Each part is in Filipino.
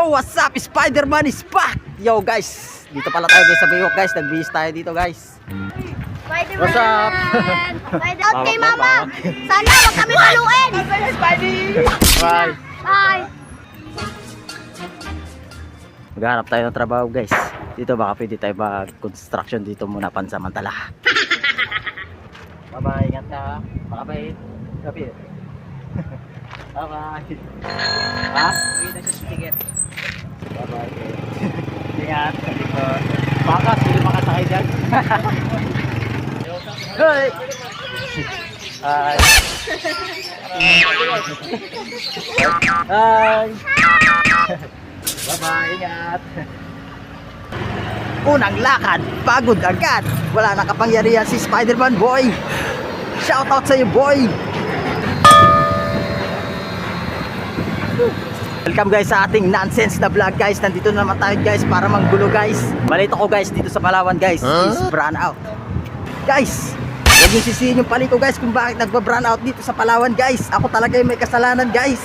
Yo, what's up? Spider-Man is back! Yo guys, dito pala tayo guys sa Baywalk guys. Nagbihis tayo dito guys. Spider-Man! What's up? Spider-Man! Kay mama! Sana wag kami paluin! Bye! Bye! Maghanap tayo ng trabaho guys. Dito baka pwede tayo mag-construction dito muna pansamantala. Bye-bye, ingat ka. Makabait. Kapit. Bye-bye. Ha? Uwi na siya sa ticket. Bye-bye. Ingat. Baka sila makasakay dyan. Hey! Hi! Hi! Bye-bye, ingat. Unang lakad, pagod agad. Wala na kapangyarihan si Spider-Man boy. Shoutout sa iyo boy. Welcome guys sa ating nonsense na vlog guys. Nandito naman tayo guys para manggulo guys. Balita ko guys dito sa Palawan guys is brown out. Guys, huwag niyo sisihin yung palito guys kung bakit nagba-brown out dito sa Palawan guys. Ako talaga yung may kasalanan guys.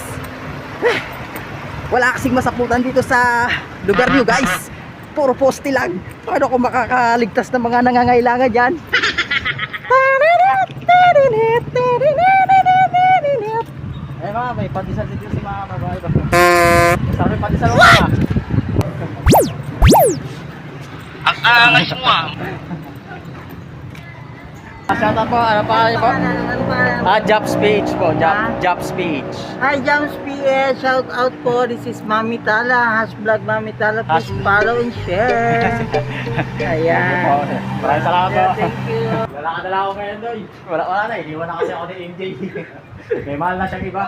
Wala kasing masaputan dito sa lugar nyo guys. Puro poste lang. Paano ako makakaligtas ng mga nangangailangan dyan? Eh mga, may pandesal dito si mga babae ba? Sabi pandesal mo ba? Ang angas mo ah. Shoutout po, ano pa po? Jobs page po, Jobs page. Hi, Jams PS. Shout out po. This is Mami Tala. Hashtag Mami Tala. Please follow and share. Ayan. Maraming salamat po. Thank you. Wala ka dala ako ngayon doy. Wala na, iniwan na kasi ako ni MJ. May mahal na siyang iba.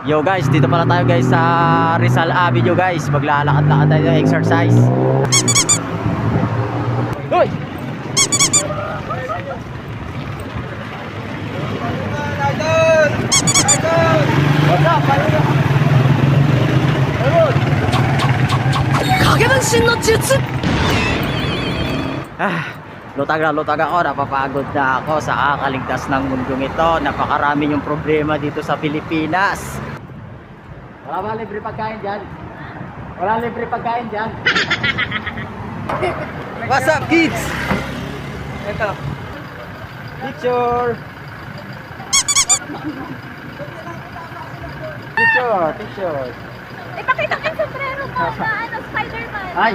Yo guys, dito pala tayo guys sa Rizal Avenue guys. Maglalakad-lakad tayo ng exercise. Hoy! Lutag ako, napapagod na ako sa kakaligtas ng mundong ito. Napakarami yung problema dito sa Pilipinas. Wala ba libre pagkain dyan? Wala libre pagkain dyan? What's up kids? Ito. Picture. Picture. Ipakita ko yung sombrero mo na ano, Spider-Man. Ay,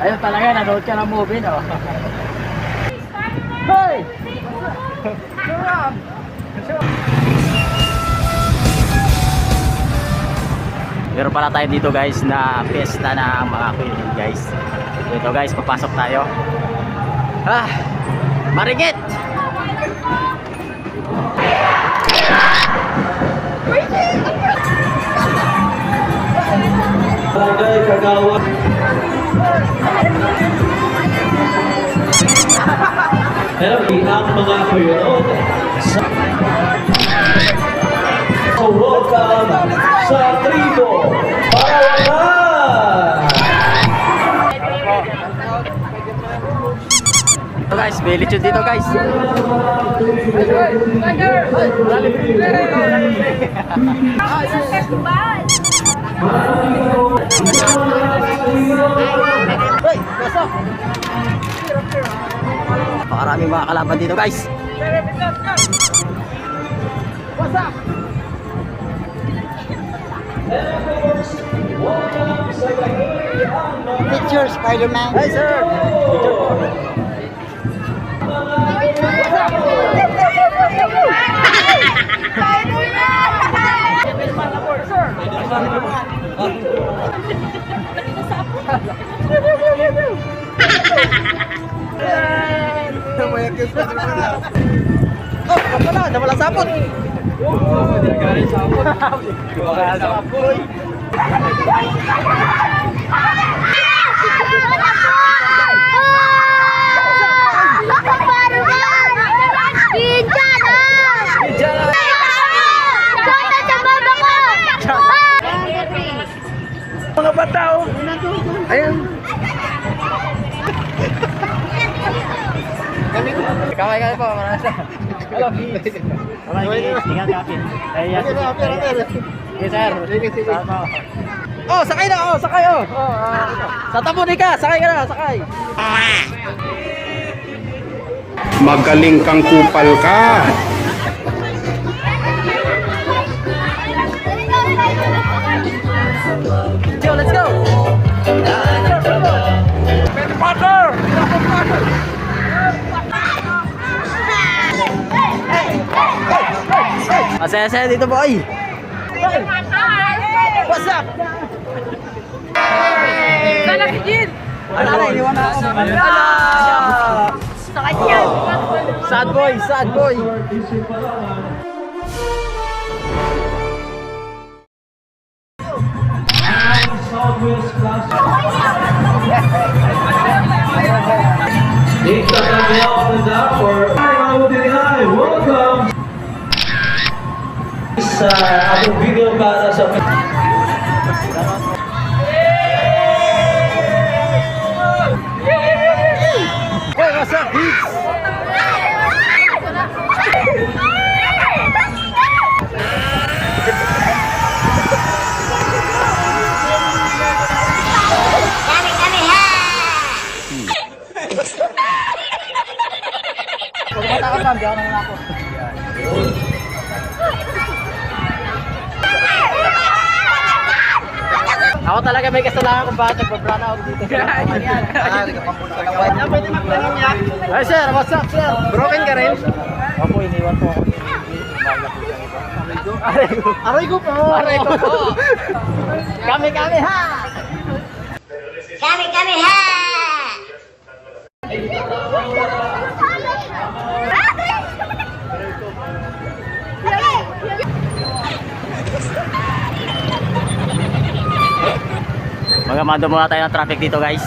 ayun talaga, nanood ka ng movie, no? Spider-Man! Hey! Meron pala tayo dito guys na pesta ng mga kuya guys. Dito guys, papasok tayo. Marigit! Bagay kagawa. Healthy ang mga puyod. Welcome sa tribo Palawan! So guys, bilit yun dito guys. Hoy, pasok! Maraming mga kalaban dito guys. What's up? Picture, Spider-Man. Hi sir! Oh, kapala, nawala sapot. Galing sapot. Wala sapot. Mga bataw. Ayan. Kaway po, maraming salamat. Hello, kids. Alright, kids. Ingat kapit. Ay, yes. Yes, sir. Sige. Oh, sakay na. Oh, sakay. Oh. Sa tabunin ka. Sakay ka na. Sakay. Magaling kang kupal ka. Yo, let's go. Masaya-saya dito, boy. What's up? Wala na, iniwan na ako. Sakit yan. Sad boy, sad boy. Southwest Class. Next up, we open up for Hi, welcome. Sa ating video para sa Hey, what's up, peeps? Kami, ha! Pag matakot lang, biyaw naman ako. Ako talaga may kasalanan kung bakit nagpa-brown out dito. Hey sir, what's up sir? Broken ka rin? Opo, iniwan po ako. Aray ko po! Aray ko po! Kami ha! Kami, ha! Magamado muna tayo ng traffic dito guys.